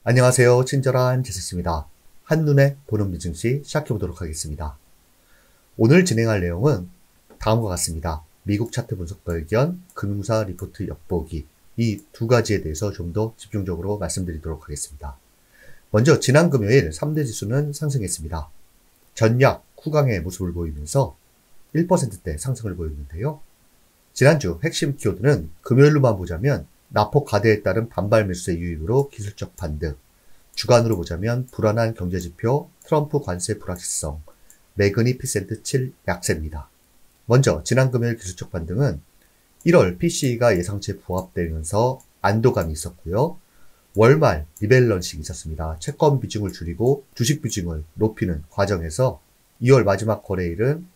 안녕하세요. 친절한 제스입니다. 한눈에 보는 비증시 시작해보도록 하겠습니다. 오늘 진행할 내용은 다음과 같습니다. 미국 차트 분석과 의견, 금융사 리포트 엿보기 이 두 가지에 대해서 좀 더 집중적으로 말씀드리도록 하겠습니다. 먼저 지난 금요일 3대 지수는 상승했습니다. 전약 후강의 모습을 보이면서 1%대 상승을 보였는데요. 지난주 핵심 키워드는 금요일로만 보자면 낙폭 가대에 따른 반발 매수세 유입으로 기술적 반등, 주간으로 보자면 불안한 경제지표, 트럼프 관세 불확실성, 매그니피센트 7 약세입니다. 먼저 지난 금요일 기술적 반등은 1월 PCE가 예상치에 부합되면서 안도감이 있었고요. 월말 리밸런싱이 있었습니다. 채권 비중을 줄이고 주식 비중을 높이는 과정에서 2월 마지막 거래일은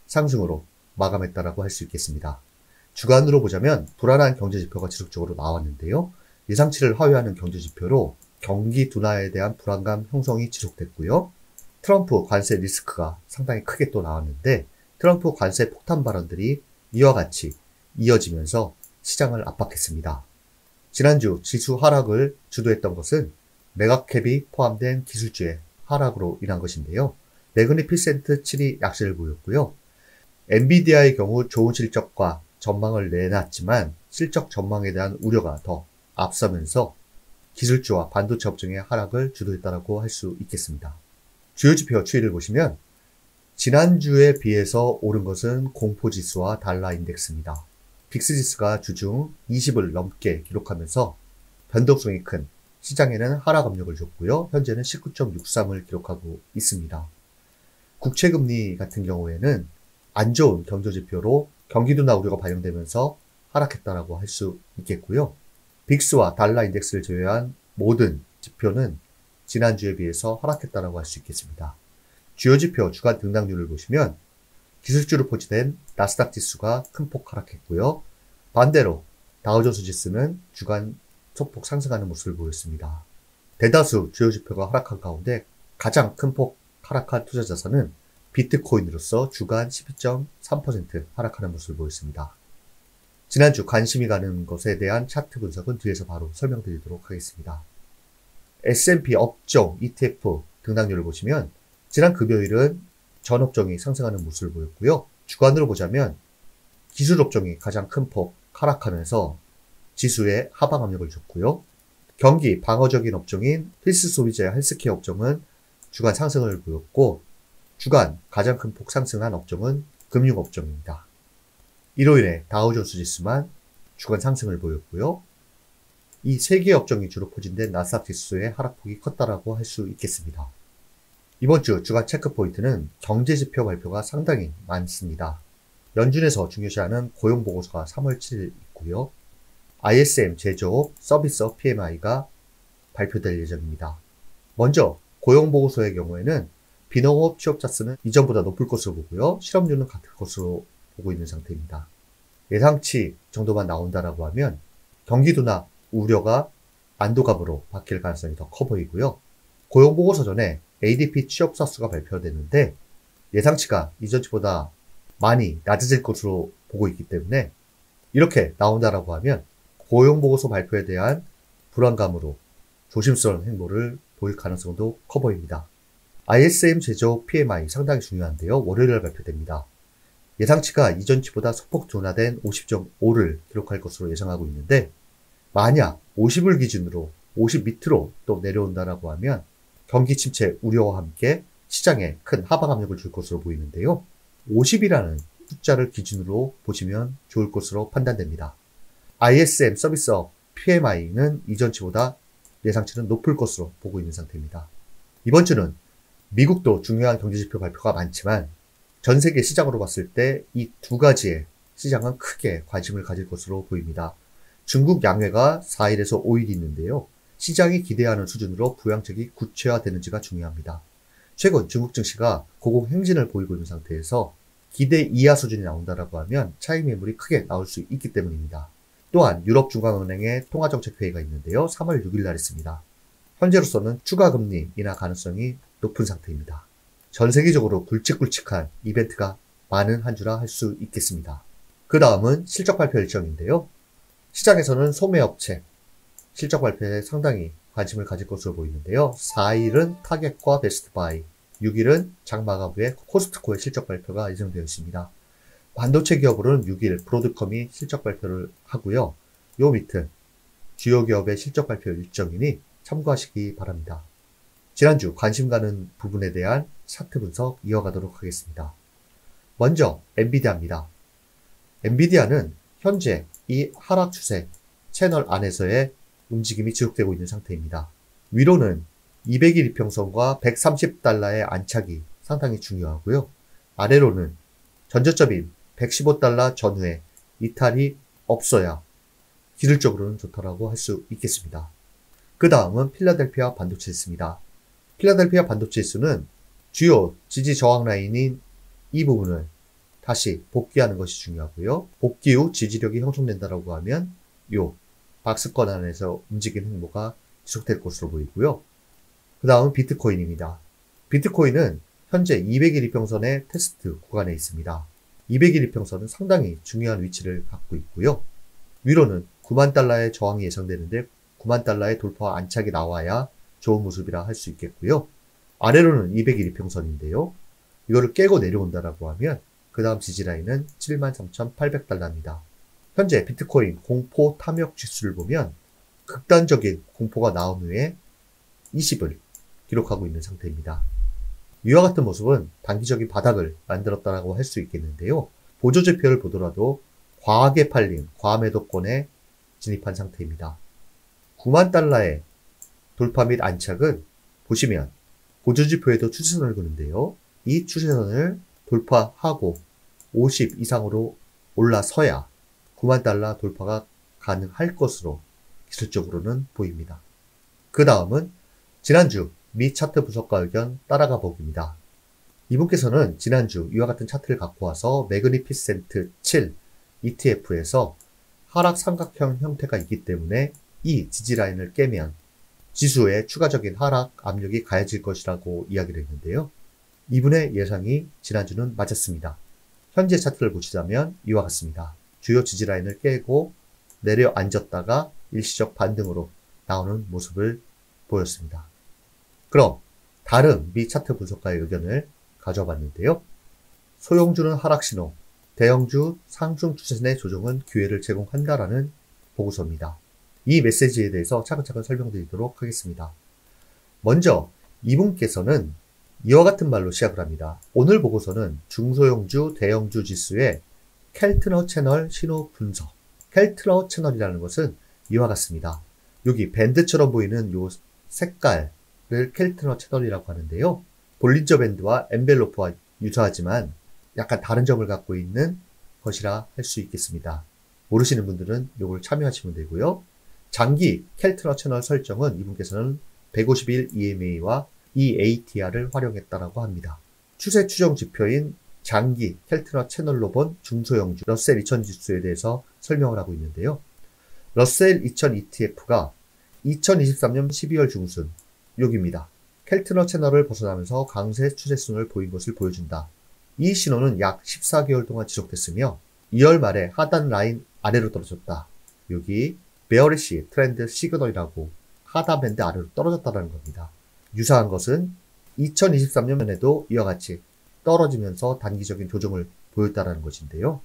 상승으로 마감했다라고 할 수 있겠습니다. 주간으로 보자면 불안한 경제지표가 지속적으로 나왔는데요. 예상치를 하회하는 경제지표로 경기 둔화에 대한 불안감 형성이 지속됐고요. 트럼프 관세 리스크가 상당히 크게 또 나왔는데 트럼프 관세 폭탄 발언들이 이와 같이 이어지면서 시장을 압박했습니다. 지난주 지수 하락을 주도했던 것은 메가캡이 포함된 기술주의 하락으로 인한 것인데요. 매그니피센트 7이 약세를 보였고요. 엔비디아의 경우 좋은 실적과 전망을 내놨지만 실적 전망에 대한 우려가 더 앞서면서 기술주와 반도체 업종의 하락을 주도했다고 할 수 있겠습니다. 주요 지표 추이를 보시면 지난주에 비해서 오른 것은 공포지수와 달러 인덱스입니다. 빅스지수가 주중 20을 넘게 기록하면서 변동성이 큰 시장에는 하락 압력을 줬고요. 현재는 19.63을 기록하고 있습니다. 국채금리 같은 경우에는 안 좋은 경제지표로 경기 둔화 우려가 반영되면서 하락했다라고 할 수 있겠고요. 빅스와 달러 인덱스를 제외한 모든 지표는 지난주에 비해서 하락했다라고 할 수 있겠습니다. 주요 지표 주간 등락률을 보시면 기술주로 포진된 나스닥 지수가 큰 폭 하락했고요. 반대로 다우존스 지수는 주간 소폭 상승하는 모습을 보였습니다. 대다수 주요 지표가 하락한 가운데 가장 큰 폭 하락한 투자 자산은 비트코인으로서 주간 12.3% 하락하는 모습을 보였습니다. 지난주 관심이 가는 것에 대한 차트 분석은 뒤에서 바로 설명드리도록 하겠습니다. S&P 업종 ETF 등락률을 보시면 지난 금요일은 전 업종이 상승하는 모습을 보였고요. 주간으로 보자면 기술 업종이 가장 큰 폭 하락하면서 지수에 하방 압력을 줬고요. 경기 방어적인 업종인 필수 소비재 헬스케어 업종은 주간 상승을 보였고 주간 가장 큰 폭 상승한 업종은 금융 업종입니다. 이로 인해 다우존스 지수만 주간 상승을 보였고요. 이 세 개의 업종이 주로 포진된 나스닥 지수의 하락폭이 컸다라고 할 수 있겠습니다. 이번 주 주간 체크 포인트는 경제지표 발표가 상당히 많습니다. 연준에서 중요시하는 고용보고서가 3월 7일 있고요. ISM 제조업 서비스업 PMI가 발표될 예정입니다. 먼저 고용보고서의 경우에는 비농업 취업자 수는 이전보다 높을 것으로 보고요. 실업률은 같을 것으로 보고 있는 상태입니다. 예상치 정도만 나온다라고 하면 경기 둔화 우려가 안도감으로 바뀔 가능성이 더 커 보이고요. 고용보고서 전에 ADP 취업자 수가 발표되는데 예상치가 이전치보다 많이 낮아질 것으로 보고 있기 때문에 이렇게 나온다라고 하면 고용보고서 발표에 대한 불안감으로 조심스러운 행보를 보일 가능성도 커 보입니다. ISM 제조업 PMI 상당히 중요한데요. 월요일에 발표됩니다. 예상치가 이전치보다 소폭 둔화된 50.5를 기록할 것으로 예상하고 있는데 만약 50을 기준으로 50 밑으로 또 내려온다라고 하면 경기 침체 우려와 함께 시장에 큰 하방 압력을 줄 것으로 보이는데요. 50이라는 숫자를 기준으로 보시면 좋을 것으로 판단됩니다. ISM 서비스업 PMI는 이전치보다 예상치는 높을 것으로 보고 있는 상태입니다. 이번 주는 미국도 중요한 경제지표 발표가 많지만 전 세계 시장으로 봤을 때 이 두 가지의 시장은 크게 관심을 가질 것으로 보입니다. 중국 양회가 4일에서 5일이 있는데요. 시장이 기대하는 수준으로 부양책이 구체화되는지가 중요합니다. 최근 중국 증시가 고공행진을 보이고 있는 상태에서 기대 이하 수준이 나온다라고 하면 차익 매물이 크게 나올 수 있기 때문입니다. 또한 유럽중앙은행의 통화정책회의가 있는데요. 3월 6일 날 있습니다. 현재로서는 추가 금리 인하 가능성이 높은 상태입니다. 전 세계적으로 굵직굵직한 이벤트가 많은 한 주라 할 수 있겠습니다. 그 다음은 실적 발표 일정인데요. 시장에서는 소매업체 실적 발표에 상당히 관심을 가질 것으로 보이는데요. 4일은 타겟과 베스트바이, 6일은 장마감부의 코스트코의 실적 발표가 예정되어 있습니다. 반도체 기업으로는 6일 브로드컴이 실적 발표를 하고요. 요 밑은 주요 기업의 실적 발표 일정이니 참고하시기 바랍니다. 지난주 관심 가는 부분에 대한 차트 분석 이어가도록 하겠습니다. 먼저 엔비디아입니다. 엔비디아는 현재 이 하락 추세 채널 안에서의 움직임이 지속되고 있는 상태입니다. 위로는 200일 이평선과 130달러의 안착이 상당히 중요하고요. 아래로는 전저점인 115달러 전후에 이탈이 없어야 기술적으로는 좋다라고 할 수 있겠습니다. 그 다음은 필라델피아 반도체 지수입니다. 필라델피아 반도체 지수는 주요 지지 저항 라인인 이 부분을 다시 복귀하는 것이 중요하고요. 복귀 후 지지력이 형성된다고 하면 요 박스권 안에서 움직이는 행보가 지속될 것으로 보이고요. 그 다음은 비트코인입니다. 비트코인은 현재 200일 이평선의 테스트 구간에 있습니다. 200일 이평선은 상당히 중요한 위치를 갖고 있고요. 위로는 9만 달러의 저항이 예상되는데 9만 달러의 돌파 안착이 나와야 좋은 모습이라 할 수 있겠고요. 아래로는 200일 이평선인데요. 이거를 깨고 내려온다라고 하면 그 다음 지지라인은 73,800달러입니다. 현재 비트코인 공포 탐욕 지수를 보면 극단적인 공포가 나온 후에 20을 기록하고 있는 상태입니다. 이와 같은 모습은 단기적인 바닥을 만들었다고 할 수 있겠는데요. 보조지표를 보더라도 과하게 팔린 과매도권에 진입한 상태입니다. 9만 달러의 돌파 및 안착은 보시면 보조지표에도 추세선을 그는데요. 이 추세선을 돌파하고 50 이상으로 올라서야 9만 달러 돌파가 가능할 것으로 기술적으로는 보입니다. 그 다음은 지난주 미 차트 분석가 의견 따라가 보기입니다. 이분께서는 지난주 이와 같은 차트를 갖고 와서 매그니피센트 7 ETF에서 하락 삼각형 형태가 있기 때문에 이 지지라인을 깨면 지수에 추가적인 하락 압력이 가해질 것이라고 이야기를 했는데요. 이분의 예상이 지난주는 맞았습니다. 현재 차트를 보시자면 이와 같습니다. 주요 지지라인을 깨고 내려앉았다가 일시적 반등으로 나오는 모습을 보였습니다. 그럼 다른 미 차트 분석가의 의견을 가져와 봤는데요. 소형주는 하락신호, 대형주 상승 추세선의 조정은 기회를 제공한다라는 보고서입니다. 이 메시지에 대해서 차근차근 설명드리도록 하겠습니다. 먼저 이분께서는 이와 같은 말로 시작을 합니다. 오늘 보고서는 중소형주, 대형주 지수의 켈트너 채널 신호 분석. 켈트너 채널이라는 것은 이와 같습니다. 여기 밴드처럼 보이는 이 색깔을 켈트너 채널이라고 하는데요. 볼린저 밴드와 엔벨로프와 유사하지만 약간 다른 점을 갖고 있는 것이라 할 수 있겠습니다. 모르시는 분들은 이걸 참여하시면 되고요. 장기 켈트너 채널 설정은 이분께서는 151 EMA와 EATR을 활용했다라고 합니다. 추세 추정 지표인 장기 켈트너 채널로 본 중소형주 러셀 2000 지수에 대해서 설명을 하고 있는데요. 러셀 2000 ETF가 2023년 12월 중순 여기입니다. 켈트너 채널을 벗어나면서 강세 추세선을 보인 것을 보여준다. 이 신호는 약 14개월 동안 지속됐으며 2월 말에 하단 라인 아래로 떨어졌다. 여기 베어리시 트렌드 시그널이라고 하단 밴드 아래로 떨어졌다는 겁니다. 유사한 것은 2023년에도 이와 같이 떨어지면서 단기적인 조정을 보였다는 것인데요.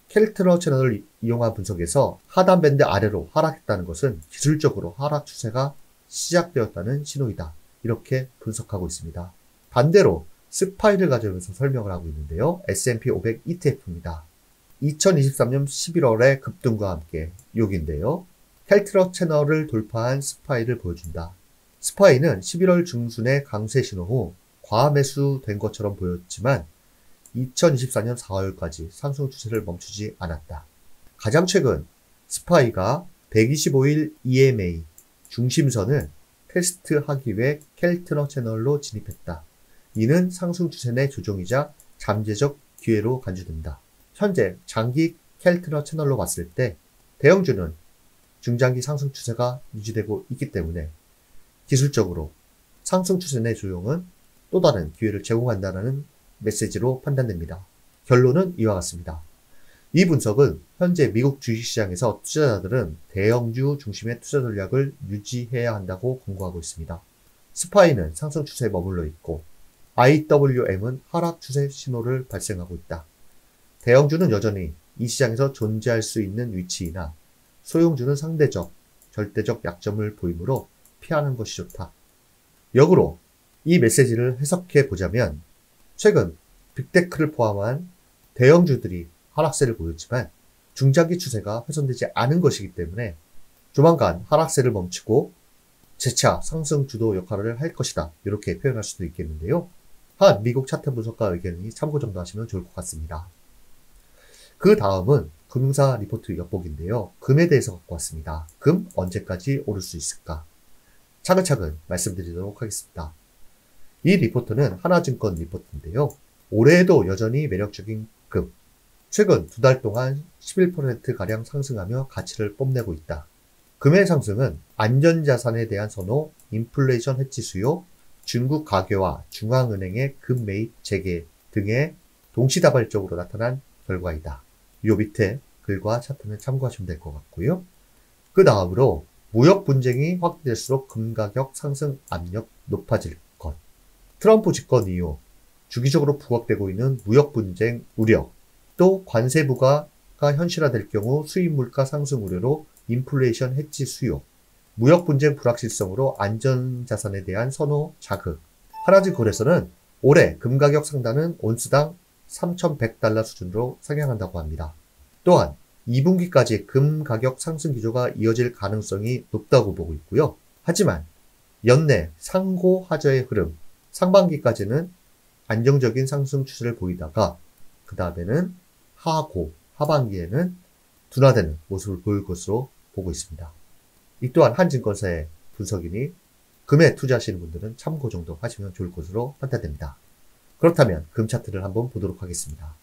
켈트너 채널을 이용한 분석에서 하단 밴드 아래로 하락했다는 것은 기술적으로 하락 추세가 시작되었다는 신호이다. 이렇게 분석하고 있습니다. 반대로 스파이를 가져오면서 설명을 하고 있는데요. S&P 500 ETF입니다. 2023년 11월의 급등과 함께 여기인데요. 켈트너 채널을 돌파한 스파이를 보여준다. 스파이는 11월 중순에 강세 신호 후 과매수된 것처럼 보였지만 2024년 4월까지 상승 추세를 멈추지 않았다. 가장 최근 스파이가 125일 EMA 중심선을 테스트하기 위해 켈트너 채널로 진입했다. 이는 상승 추세 내 조정이자 잠재적 기회로 간주된다. 현재 장기 켈트너 채널로 봤을 때 대형주는 중장기 상승 추세가 유지되고 있기 때문에 기술적으로 상승 추세 내 조정은 또 다른 기회를 제공한다는 메시지로 판단됩니다. 결론은 이와 같습니다. 이 분석은 현재 미국 주식시장에서 투자자들은 대형주 중심의 투자 전략을 유지해야 한다고 권고하고 있습니다. 스파이는 상승 추세에 머물러 있고 IWM은 하락 추세 신호를 발생하고 있다. 대형주는 여전히 이 시장에서 존재할 수 있는 위치이나 소형주는 상대적, 절대적 약점을 보이므로 피하는 것이 좋다. 역으로 이 메시지를 해석해 보자면 최근 빅테크를 포함한 대형주들이 하락세를 보였지만 중장기 추세가 훼손되지 않은 것이기 때문에 조만간 하락세를 멈추고 재차 상승 주도 역할을 할 것이다. 이렇게 표현할 수도 있겠는데요. 한 미국 차트 분석가 의견이 참고 정도 하시면 좋을 것 같습니다. 그 다음은 금융사 리포트 엿보기인데요. 금에 대해서 갖고 왔습니다. 금 언제까지 오를 수 있을까? 차근차근 말씀드리도록 하겠습니다. 이 리포트는 하나증권 리포트인데요. 올해에도 여전히 매력적인 금. 최근 두 달 동안 11%가량 상승하며 가치를 뽐내고 있다. 금의 상승은 안전자산에 대한 선호, 인플레이션 해지 수요, 중국 가계와 중앙은행의 금 매입 재개 등의 동시다발적으로 나타난 결과이다. 요 밑에 글과 차트는 참고하시면 될 것 같고요. 그 다음으로 무역 분쟁이 확대될수록 금 가격 상승 압력 높아질 것. 트럼프 집권 이후 주기적으로 부각되고 있는 무역 분쟁 우려, 또 관세 부과가 현실화될 경우 수입 물가 상승 우려로 인플레이션 해지 수요, 무역 분쟁 불확실성으로 안전자산에 대한 선호 자극. 하나증 거래소는 올해 금 가격 상단은 온스당 3,100달러 수준으로 상향한다고 합니다. 또한 2분기까지 금 가격 상승 기조가 이어질 가능성이 높다고 보고 있고요. 하지만 연내 상고 하저의 흐름, 상반기까지는 안정적인 상승 추세를 보이다가 그 다음에는 하고 하반기에는 둔화되는 모습을 보일 것으로 보고 있습니다. 이 또한 한 증권사의 분석이니 금에 투자하시는 분들은 참고 정도 하시면 좋을 것으로 판단됩니다. 그렇다면 금 차트를 한번 보도록 하겠습니다.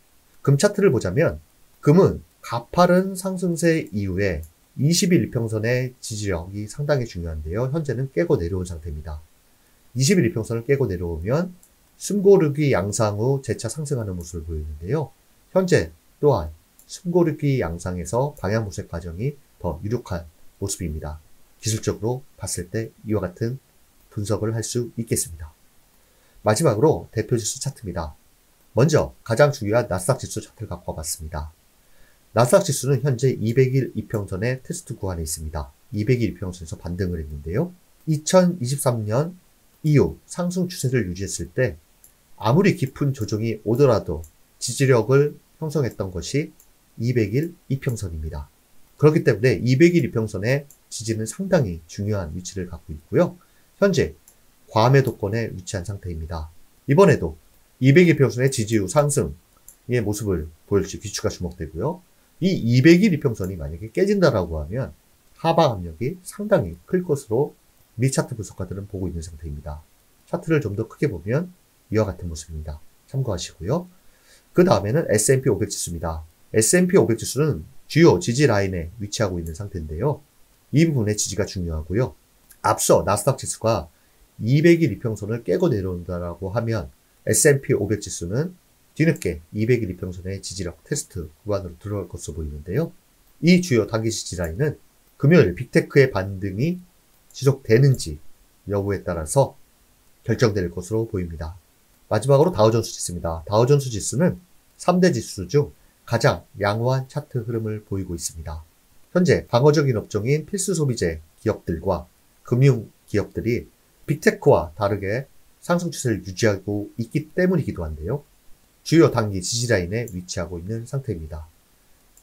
금 차트를 보자면 금은 가파른 상승세 이후에 20일 이평선의 지지력이 상당히 중요한데요. 현재는 깨고 내려온 상태입니다. 20일 이평선을 깨고 내려오면 숨고르기 양상 후 재차 상승하는 모습을 보이는데요. 현재 또한 숨고르기 양상에서 방향 모색 과정이 더 유력한 모습입니다. 기술적으로 봤을 때 이와 같은 분석을 할 수 있겠습니다. 마지막으로 대표지수 차트입니다. 먼저 가장 중요한 나스닥 지수 차트를 갖고 와봤습니다. 나스닥 지수는 현재 200일 이평선의 테스트 구간에 있습니다. 200일 이평선에서 반등을 했는데요. 2023년 이후 상승 추세를 유지했을 때 아무리 깊은 조정이 오더라도 지지력을 형성했던 것이 200일 이평선입니다. 그렇기 때문에 200일 이평선의 지지는 상당히 중요한 위치를 갖고 있고요. 현재 과매도권에 위치한 상태입니다. 이번에도 200일 이평선의 지지 후 상승의 모습을 보일지 귀추가 주목되고요. 이 200일 이평선이 만약에 깨진다라고 하면 하방 압력이 상당히 클 것으로 미 차트 분석가들은 보고 있는 상태입니다. 차트를 좀 더 크게 보면 이와 같은 모습입니다. 참고하시고요. 그 다음에는 S&P 500 지수입니다. S&P 500 지수는 주요 지지 라인에 위치하고 있는 상태인데요. 이 부분의 지지가 중요하고요. 앞서 나스닥 지수가 200일 이평선을 깨고 내려온다라고 하면 S&P 500 지수는 뒤늦게 200일 이평선의 지지력 테스트 구간으로 들어갈 것으로 보이는데요. 이 주요 단기 지지 라인은 금요일 빅테크의 반등이 지속되는지 여부에 따라서 결정될 것으로 보입니다. 마지막으로 다우존스 지수입니다. 다우존스 지수는 3대 지수 중 가장 양호한 차트 흐름을 보이고 있습니다. 현재 방어적인 업종인 필수 소비재 기업들과 금융 기업들이 빅테크와 다르게 상승 추세를 유지하고 있기 때문이기도 한데요. 주요 단기 지지라인에 위치하고 있는 상태입니다.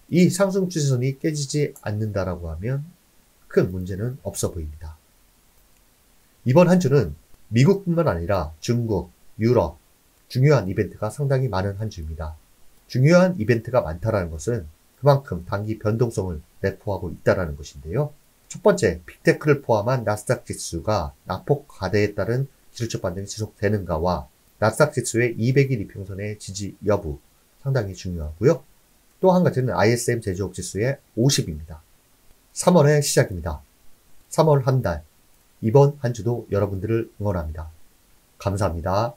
이 상승 추세선이 깨지지 않는다라고 하면 큰 문제는 없어 보입니다. 이번 한 주는 미국뿐만 아니라 중국, 유럽, 중요한 이벤트가 상당히 많은 한 주입니다. 중요한 이벤트가 많다라는 것은 그만큼 단기 변동성을 내포하고 있다는 것인데요. 첫 번째, 빅테크를 포함한 나스닥 지수가 낙폭 과대에 따른 기술적 반등이 지속되는가와 나스닥 지수의 200일 이평선의 지지 여부 상당히 중요하고요. 또 한 가지는 ISM 제조업 지수의 50입니다. 3월의 시작입니다. 3월 한 달, 이번 한 주도 여러분들을 응원합니다. 감사합니다.